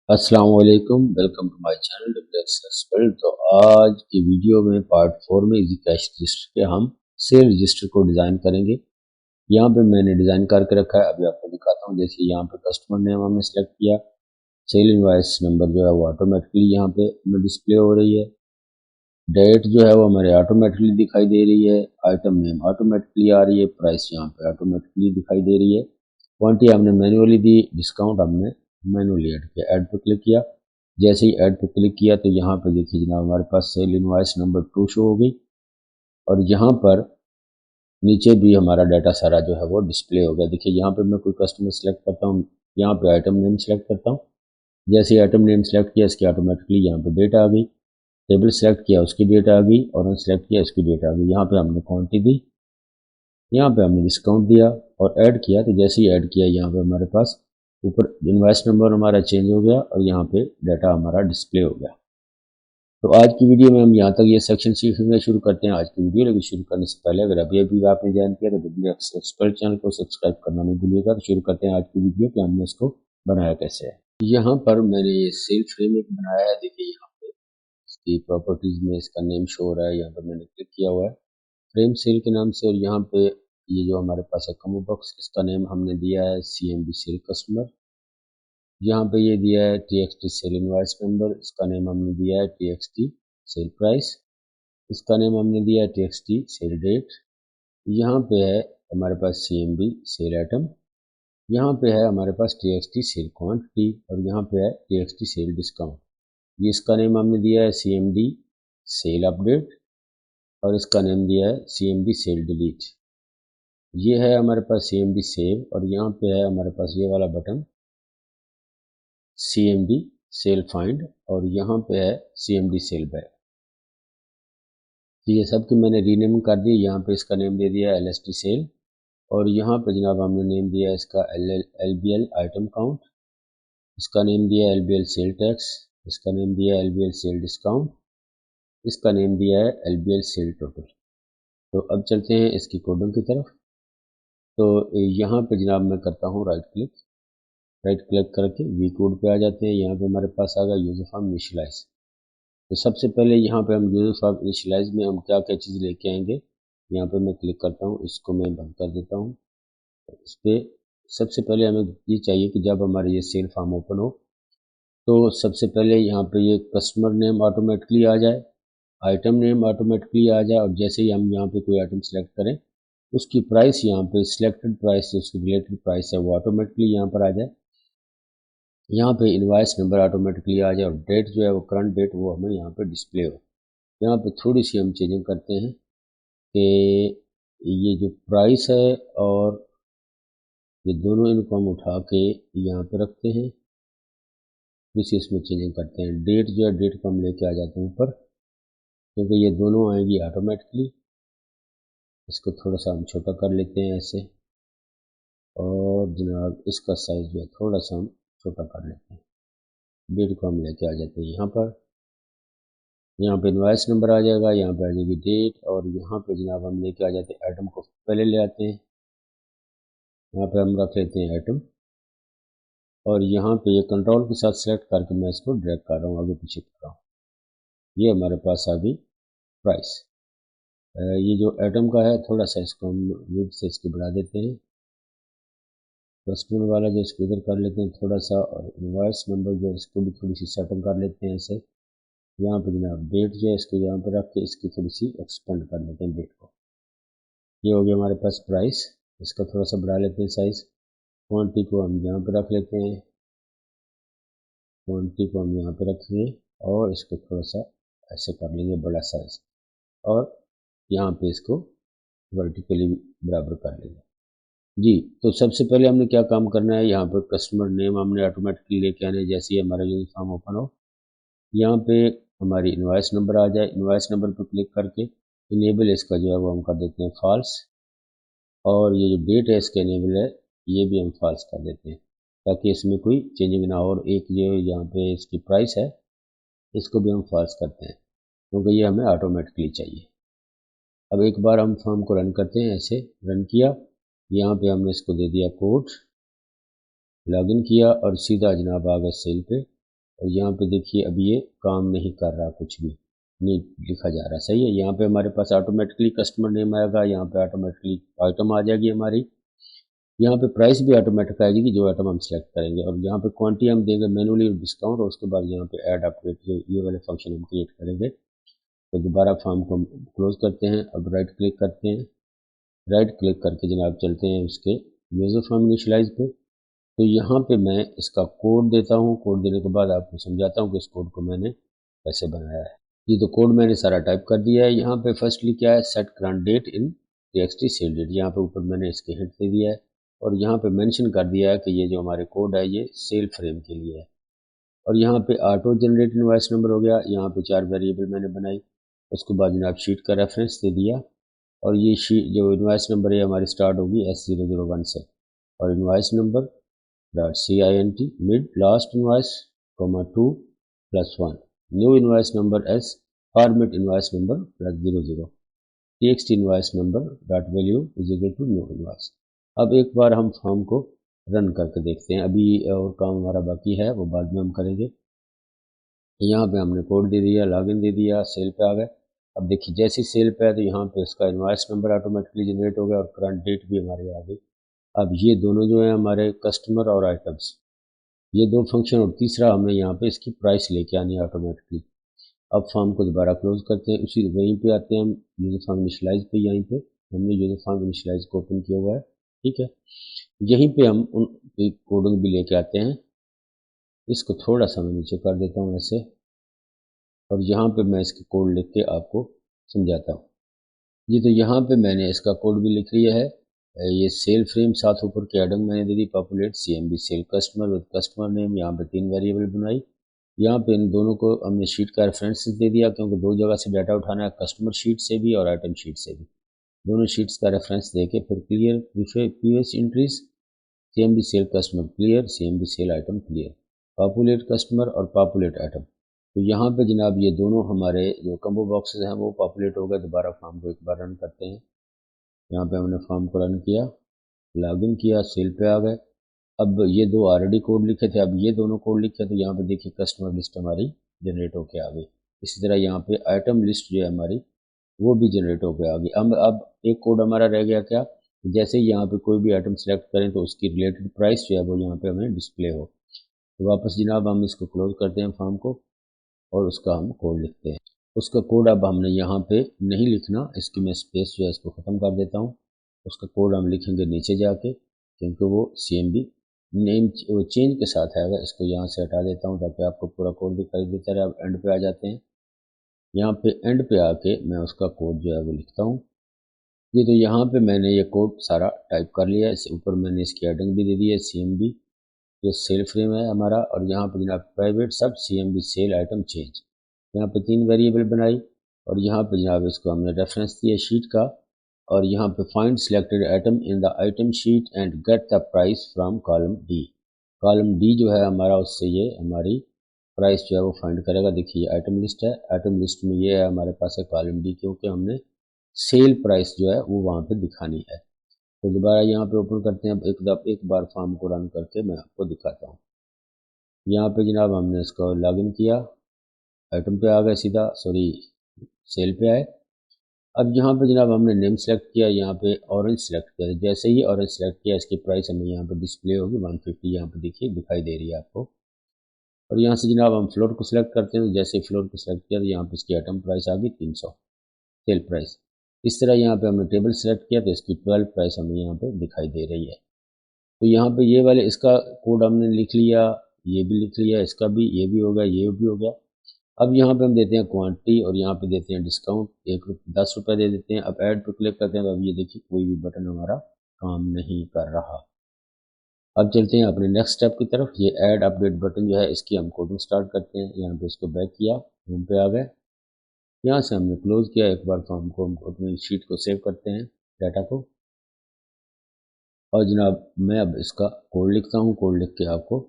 अस्सलाम वालेकुम, welcome to my channel W. तो आज की वीडियो में पार्ट 4 में इजी कैश रजिस्टर के हम सेल रजिस्टर को डिज़ाइन करेंगे। यहाँ पे मैंने डिज़ाइन करके रखा है, अभी आपको दिखाता हूँ। जैसे यहाँ पे कस्टमर नेम हमने सेलेक्ट किया, सेल इनवॉइस नंबर जो है वो ऑटोमेटिकली यहाँ पे हमें डिस्प्ले हो रही है। डेट जो है वो हमारे ऑटोमेटिकली दिखाई दे रही है, आइटम नेम ऑटोमेटिकली आ रही है, प्राइस यहाँ पे ऑटोमेटिकली दिखाई दे रही है। क्वांटिटी हमने मैनुअली दी, डिस्काउंट हमने मैनुअली ऐड किया। ऐड पे क्लिक किया, जैसे ही ऐड पे क्लिक किया तो यहाँ पे देखिए जनाब हमारे पास सेल इनवॉइस नंबर 2 शो हो गई और यहाँ पर नीचे भी हमारा डाटा सारा जो है वो डिस्प्ले हो गया। देखिए यहाँ पे मैं कोई कस्टमर सेलेक्ट करता हूँ, यहाँ पे आइटम नेम सेलेक्ट करता हूँ। जैसे ही आइटम नेम सेलेक्ट किया इसकी ऑटोमेटिकली यहाँ पे डेट आ गई, टेबल सेलेक्ट किया उसकी डेट आ गई और सेलेक्ट किया इसकी डेट आ गई। यहाँ पे हमने क्वांटिटी दी, यहाँ पे हमने डिस्काउंट दिया और ऐड किया। तो जैसे ही ऐड किया यहाँ पे हमारे पास ऊपर इनवॉइस नंबर हमारा चेंज हो गया और यहाँ पे डाटा हमारा डिस्प्ले हो गया। तो आज की वीडियो में हम यहाँ तक ये सेक्शन सीखेंगे। शुरू करते हैं आज की वीडियो। लेकिन शुरू करने से पहले अगर अभी आपने ज्वाइन किया तो डब्ल्यू चैनल को सब्सक्राइब करना नहीं भूलिएगा। तो शुरू करते हैं आज की वीडियो कि हमने इसको बनाया कैसे है। यहाँ पर मैंने ये सेल फ्रेम एक बनाया है। देखिए यहाँ पे इसकी प्रॉपर्टीज में इसका नेम शो हो रहा है, यहाँ पर मैंने क्लिक किया हुआ है फ्रेम सेल के नाम से। और यहाँ पे ये जो हमारे पास है कॉम्बो बॉक्स, इसका नेम हमने दिया है CMB सेल कस्टमर। यहाँ पे ये दिया है TXT सेल इनवॉइस नंबर, इसका नेम हमने दिया है TXT सेल प्राइस, इसका नेम हमने दिया है TXT सेल डेट। यहाँ पे है हमारे पास CMB सेल आइटम, यहाँ पे है हमारे पास TXT सेल क्वांटिटी और यहाँ पे है TXT सेल डिस्काउंट। ये इसका नेम हमने दिया है CMD सेल अपडेट और इसका नेम दिया है CMD सेल डिलीट। ये है हमारे पास CMD सेव और यहाँ पे है हमारे पास ये वाला बटन CMD सेल फाइंड और यहाँ पे है CMD सेल बैक। तो ये सब की मैंने रीनेम कर दी। यहाँ पे इसका नेम दे दिया LST सेल और यहाँ पे जनाब हमने नेम दिया इसका LBL आइटम काउंट, इसका नेम दिया LBL सेल टैक्स, इसका नेम दिया LBL सेल डिस्काउंट, इसका नेम दिया है LBL सेल टोटल। तो अब चलते हैं इसकी कोडिंग की तरफ। तो यहाँ पे जनाब मैं करता हूँ राइट क्लिक करके वी कोड पे आ जाते हैं। यहाँ पे हमारे पास आ गया यूजर फॉर्म इनिशियलाइज। तो सबसे पहले यहाँ पे हम यूजर फॉर्म इनिशियलाइज में हम क्या क्या चीज़ लेके आएंगे, यहाँ पे मैं क्लिक करता हूँ, इसको मैं बंद कर देता हूँ। इस पर सबसे पहले हमें ये चाहिए कि जब हमारे ये सेल फॉर्म ओपन हो तो सबसे पहले यहाँ पे ये कस्टमर नेम ऑटोमेटिकली आ जाए, आइटम नेम ऑटोमेटिकली आ जाए और जैसे ही हम यहाँ पे कोई आइटम सेलेक्ट करें उसकी प्राइस यहाँ पे सिलेक्टेड प्राइस से उसकी रिलेटेड प्राइस है वो ऑटोमेटिकली यहाँ पर आ जाए। यहाँ पे इनवॉइस नंबर ऑटोमेटिकली आ जाए और डेट जो है वो करंट डेट वो हमें यहाँ पे डिस्प्ले हो। यहाँ पे थोड़ी सी हम चेंजिंग करते हैं कि ये जो प्राइस है और ये दोनों इनको हम उठा के यहाँ पे रखते हैं, इसी इसमें चेंजिंग करते हैं। डेट जो है डेट को हम लेके आ जाते हैं ऊपर क्योंकि ये दोनों आएंगी ऑटोमेटिकली। इसको थोड़ा सा हम छोटा कर लेते हैं ऐसे और जनाब इसका साइज जो है थोड़ा सा हम छोटा कर लेते हैं। डेट को हम लेके आ जाते हैं यहाँ पर, यहाँ पे इनवॉइस नंबर आ जाएगा, यहाँ पे आ जाएगी डेट और यहाँ पे जनाब हम लेके आ जाते हैं आइटम को पहले ले आते हैं। यहाँ पे हम रख लेते हैं आइटम और यहाँ पे ये कंट्रोल के साथ सेलेक्ट करके मैं इसको ड्रैग कर रहा हूँ, आगे पीछे कर रहा हूँ। ये हमारे पास आ गई प्राइस। ये जो आइटम का है थोड़ा सा इसको हम विड्थ से इसको बढ़ा देते हैं, कस्टमर वाला जो इसको इधर कर लेते हैं थोड़ा सा और इनवॉइस नंबर जो है इसको भी थोड़ी सी सेटिंग कर लेते हैं ऐसे। यहाँ पे जनाब डेट जो है इसको यहाँ पे रख के इसकी थोड़ी सी एक्सपेंड कर लेते हैं डेट को। ये हो गया हमारे पास प्राइस, इसका थोड़ा सा बढ़ा लेते हैं साइज। क्वांटिटी को हम यहाँ पे रख लेते हैं, क्वांटिटी को हम यहाँ पे रखेंगे और इसको थोड़ा सा ऐसे कर लेंगे बड़ा साइज और यहाँ पे इसको वर्टिकली बराबर कर लेंगे जी। तो सबसे पहले हमने क्या काम करना है, यहाँ पर कस्टमर नेम हमने ऑटोमेटिकली लेके आने। जैसे ही हमारा यूजर फॉर्म ओपन हो यहाँ पे हमारी इनवॉइस नंबर आ जाए, इनवॉइस नंबर पर क्लिक करके इनेबल इसका जो है वो हम कर देते हैं फॉल्स और ये जो डेट है इसका इनेबल है ये भी हम फॉल्स कर देते हैं ताकि इसमें कोई चेंजिंग ना हो। और एक जो यहाँ पे इसकी प्राइस है इसको भी हम फॉल्स करते हैं क्योंकि ये हमें ऑटोमेटिकली चाहिए। अब एक बार हम फॉर्म को रन करते हैं, ऐसे रन किया, यहाँ पे हमने इसको दे दिया कोड, लॉगिन किया और सीधा जनाब आ गए सेल पे। और यहाँ पे देखिए अब ये काम नहीं कर रहा, कुछ भी नहीं लिखा जा रहा। सही है, यहाँ पे हमारे पास ऑटोमेटिकली कस्टमर नेम आएगा, यहाँ पे ऑटोमेटिकली आइटम आ जाएगी हमारी, यहाँ पे प्राइस भी ऑटोमेटिक आ जाएगी जो आइटम हम सेलेक्ट करेंगे, और यहाँ पे क्वांटिटी हम देंगे मैनुअली डिस्काउंट, और उसके बाद यहाँ पे ऐड अपडेट ये वाले फंक्शन हम क्रिएट करेंगे। तो दोबारा फॉर्म को हम क्लोज करते हैं। अब राइट क्लिक करते हैं, राइट क्लिक करके जनाब चलते हैं उसके यूजर फॉर्म इनिशियलाइज पे। तो यहाँ पे मैं इसका कोड देता हूँ, कोड देने के बाद आपको समझाता हूँ कि इस कोड को मैंने कैसे बनाया है। ये तो कोड मैंने सारा टाइप कर दिया है। यहाँ पे फर्स्टली क्या है, सेट करंट डेट इन txt सेल डेट, यहाँ पे ऊपर मैंने इसके हिंट दे दिया है, और यहाँ पे मेंशन कर दिया है कि ये जो हमारे कोड है ये सेल फ्रेम के लिए है। और यहाँ पे ऑटो जनरेट इनवॉइस नंबर हो गया, यहाँ पे 4 वेरिएबल मैंने बनाई। उसके बाद जनाब शीट का रेफरेंस दे दिया, और ये शीट जो इनवॉइस नंबर है हमारी स्टार्ट होगी S001 से, और invoice number .cint mid last invoice (2 + 1) new invoice number S format invoice number +00 txt invoice number .value = new invoice. अब एक बार हम फॉर्म को रन करके देखते हैं, अभी और काम हमारा बाकी है, वो बाद में हम करेंगे। यहाँ पे हमने कोड दे दिया, लॉगिन दे दिया, सेल पे आ गए। अब देखिए जैसे ही सेल पे है तो यहाँ पे इसका इनवॉइस नंबर ऑटोमेटिकली जनरेट हो गया, और करंट डेट भी हमारी आ गई। अब ये दोनों जो है हमारे कस्टमर और आइटम्स, ये दो फंक्शन, और तीसरा हमने यहाँ पे इसकी प्राइस लेके आनी है ऑटोमेटिकली। अब फॉर्म को दोबारा क्लोज करते हैं, उसी वहीं पे आते हैं हम यूनिफॉर्म इनिशियलाइज पे। यहीं पे हमने यूनिफॉर्म इनिशियलाइज को ओपन किया हुआ है, ठीक है। यहीं पे हम उन कोडिंग भी लेके आते हैं। इसको थोड़ा सा मैं नीचे कर देता हूँ ऐसे, और यहाँ पे मैं इसके कोड लिख के आपको समझाता हूँ। जी तो यहाँ पे मैंने इसका कोड भी लिख लिया है। ये सेल फ्रेम साथ ऊपर की हेडिंग मैंने दे दी, populate CMB cell customer with customer name. यहाँ पे 3 वेरिएबल बनाई। यहाँ पे इन दोनों को हमने शीट का रेफरेंस दे दिया, क्योंकि दो जगह से डाटा उठाना है, कस्टमर शीट से भी और आइटम शीट से भी। दोनों शीट्स का रेफरेंस देके फिर clear previous entries, CMB cell customer clear, CMB cell item clear, populate customer और पॉपुलेट आइटम। तो यहाँ पे जनाब ये दोनों हमारे जो कम्बो बॉक्सेस हैं वो पॉपुलेट हो गए। दोबारा फॉर्म को एक बार रन करते हैं। यहाँ पे हमने फॉर्म को रन किया, लॉगिन किया, सेल पे आ गए। अब ये दो ऑलरेडी कोड लिखे थे, अब ये दोनों कोड लिखे, तो यहाँ पे देखिए कस्टमर लिस्ट हमारी जनरेट होके आ गई। इसी तरह यहाँ पे आइटम लिस्ट जो है हमारी वो भी जनरेट होके आ गई। अब एक कोड हमारा रह गया क्या, जैसे ही यहाँ पे कोई भी आइटम सेलेक्ट करें तो उसकी रिलेटेड प्राइस जो है वो यहाँ पे हमें डिस्प्ले हो। तो वापस जनाब हम इसको क्लोज करते हैं फॉर्म को, और उसका हम कोड लिखते हैं। उसका कोड अब हमने यहाँ पे नहीं लिखना, इसकी मैं स्पेस जो है इसको ख़त्म कर देता हूँ। उसका कोड हम लिखेंगे नीचे जाके, क्योंकि वो CMB नेम चेंज के साथ आएगा। इसको यहाँ से हटा देता हूँ ताकि आपको पूरा कोड दिखाई देता रहे। अब एंड पे आ जाते हैं। यहाँ पे एंड पे आके मैं उसका कोड जो है वो लिखता हूँ। ये तो यहाँ पे मैंने ये कोड सारा टाइप कर लिया है। इससे ऊपर मैंने इसकी हेडिंग भी दे दी है CMB, ये सेल फ्रेम है हमारा, और यहाँ पे जनाब प्राइवेट सब CMB सेल आइटम चेंज। यहाँ पे 3 वेरिएबल बनाई, और यहाँ पे जनाब इसको हमने रेफरेंस दिया शीट का, और यहाँ पे find selected item in the item sheet and get the price from column D। Column D जो है हमारा, उससे ये हमारी प्राइस जो है वो फाइंड करेगा। देखिए आइटम लिस्ट है, आइटम लिस्ट में ये है हमारे पास है कॉलम D, क्योंकि हमने सेल प्राइस जो है वो वहाँ पे दिखानी है। तो दोबारा यहाँ पे ओपन करते हैं। अब एक बार फॉर्म को रन करके मैं आपको दिखाता हूँ। यहाँ पे जनाब हमने इसको लॉगिन किया, आइटम पे आ गए सीधा, सॉरी सेल पे आए। अब यहाँ पे जनाब हमने नेम सेलेक्ट किया, यहाँ पे ऑरेंज सेलेक्ट किया। जैसे ही ऑरेंज सेलेक्ट किया इसकी प्राइस हमें यहाँ पे डिस्प्ले होगी 150, यहाँ पे देखिए दिखाई दे रही है आपको। और यहाँ से जनाब हम फ्लोर को सिलेक्ट करते हैं, तो जैसे ही फ्लोर को सिलेक्ट किया तो यहाँ पे इसकी आइटम प्राइस आ गई 300 सेल प्राइस। इस तरह यहाँ पे हमने टेबल सेलेक्ट किया तो इसकी 12 प्राइस हमें यहाँ पे दिखाई दे रही है। तो यहाँ पे ये वाले इसका कोड हमने लिख लिया, ये भी लिख लिया, इसका भी, ये भी हो गया, ये भी हो गया। अब यहाँ पे हम देते हैं क्वांटिटी, और यहाँ पे देते हैं डिस्काउंट, 10 रुपये दे देते हैं। अब ऐड पे क्लिक करते हैं तो अब ये देखिए कोई भी बटन हमारा काम नहीं कर रहा। अब चलते हैं अपने नेक्स्ट स्टेप की तरफ। ये ऐड अपडेट बटन जो है इसकी हम कोडिंग स्टार्ट करते हैं। यहाँ पे इसको बैक किया, होम पे आ गए, यहाँ से हमने क्लोज किया। एक बार फॉर्म को हम अपनी शीट को सेव करते हैं, डाटा को, और जनाब मैं अब इसका कोड लिखता हूँ। कोड लिख के आपको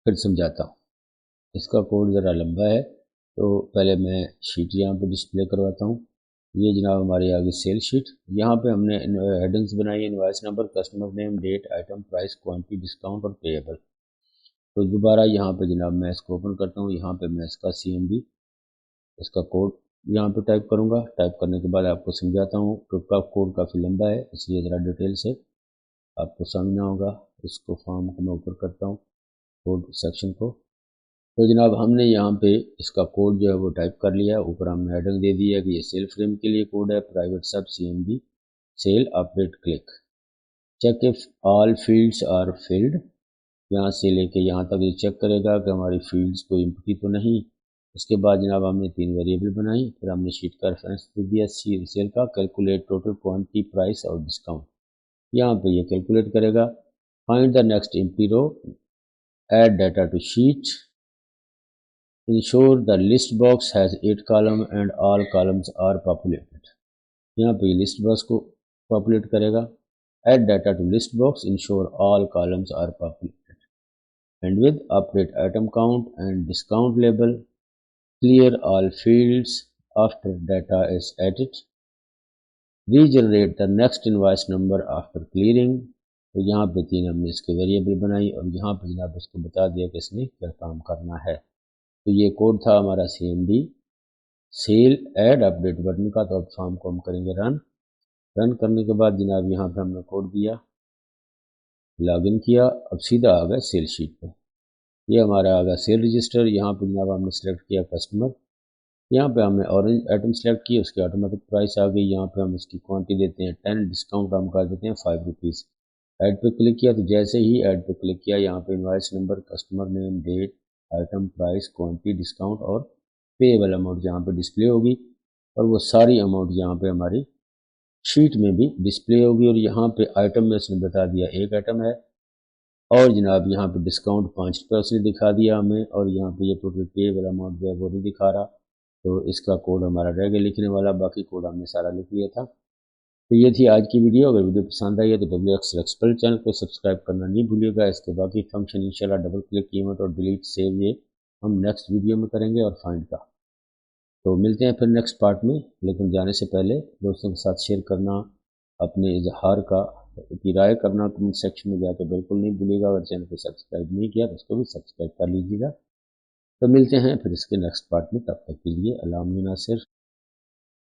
फिर समझाता हूँ। इसका कोड ज़रा लंबा है, तो पहले मैं शीट यहाँ पे डिस्प्ले करवाता हूँ। ये जनाब हमारी आ गई सेल शीट। यहाँ पे हमने हेडिंग्स बनाई, invoice number, customer name, date, item price, quantity, discount और पेएबल। तो दोबारा यहाँ पे जनाब मैं इसको ओपन करता हूँ। यहाँ पे मैं इसका CMD इसका कोड यहाँ पे टाइप करूँगा। टाइप करने के बाद आपको समझाता हूँ क्योंकि कोड काफ़ी लंबा है, इसलिए ज़रा डिटेल से आपको समझना होगा। इसको फॉर्म को मैं ऊपर करता हूँ, कोड सेक्शन को। तो जनाब हमने यहाँ पे इसका कोड जो है वो टाइप कर लिया। ऊपर हमने हेडिंग दे दी है कि ये सेल फ्रेम के लिए कोड है, private sub CMD cell update click, check if all fields are filled. यहाँ से लेके यहाँ तक ये चेक करेगा कि हमारी फील्ड्स कोई एम्प्टी तो नहीं। उसके बाद जनाब हमने 3 वेरिएबल बनाई। फिर हमने शीट का रेफरेंस दे दिया सेल का, कैलकुलेट टोटल क्वांटिटी प्राइस और डिस्काउंट। यहाँ पे ये कैलकुलेट करेगा। Find the next empty row, add data to sheet, ensure the list box has 8 column and all columns are populated. यहाँ पे लिस्ट बॉक्स को पॉपुलेट करेगा। Add data to list box, ensure all columns are populated, and with update item count and discount label, clear all fields after data is added, regenerate the next invoice number after clearing। तो यहाँ पे 3 हमने इसके variable बनाई और यहाँ पे जनाब इसको बता दिया कि इसने क्या काम करना है। तो ये कोड था हमारा CMD cell add update button का। तो अब फॉर्म को हम करेंगे रन करने के बाद जनाब यहाँ पे हमने कोड दिया, लॉगिन किया, अब सीधा आ गया सेल शीट पे। ये हमारा आ गया सेल रजिस्टर। यहाँ पे जनाब हमने सेलेक्ट किया कस्टमर, यहाँ पे हमने ऑरेंज आइटम सेलेक्ट की, उसकी ऑटोमेटिक प्राइस आ गई। यहाँ पे हम उसकी क्वांटिटी देते हैं 10, डिस्काउंट हम कर देते हैं 5 रुपीज़। ऐड पे क्लिक किया, तो जैसे ही ऐड पे क्लिक किया यहाँ पे invoice number, customer name, date, item price, quantity, discount और पेएबल अमाउंट यहाँ पे डिस्प्ले होगी और वो सारी अमाउंट यहाँ पे हमारी शीट में भी डिस्प्ले होगी। और यहाँ पे आइटम में उसने बता दिया 1 आइटम है और जनाब यहाँ पे डिस्काउंट 5 रुपये उसने दिखा दिया हमें, और यहाँ पे ये टोटल पेएबल अमाउंट जो है वो नहीं दिखा रहा। तो इसका कोड हमारा रह गया लिखने वाला, बाकी कोड हमने सारा लिख लिया था। तो ये थी आज की वीडियो। अगर वीडियो पसंद आई है तो WXL एक्सपर्ट चैनल को सब्सक्राइब करना नहीं भूलिएगा। इसके बाकी फंक्शन इंशाल्लाह डबल क्लिक कीमत और डिलीट सेव ये हम नेक्स्ट वीडियो में करेंगे और फाइंड का। तो मिलते हैं फिर नेक्स्ट पार्ट में, लेकिन जाने से पहले दोस्तों के साथ शेयर करना, अपने इजहार की राय करना कमेंट सेक्शन में जाकर बिल्कुल नहीं भूलिएगा। अगर चैनल को सब्सक्राइब नहीं किया तो उसको भी सब्सक्राइब कर लीजिएगा। तो मिलते हैं फिर इसके नेक्स्ट पार्ट में, तब तक के लिए अल्लाह नासिर।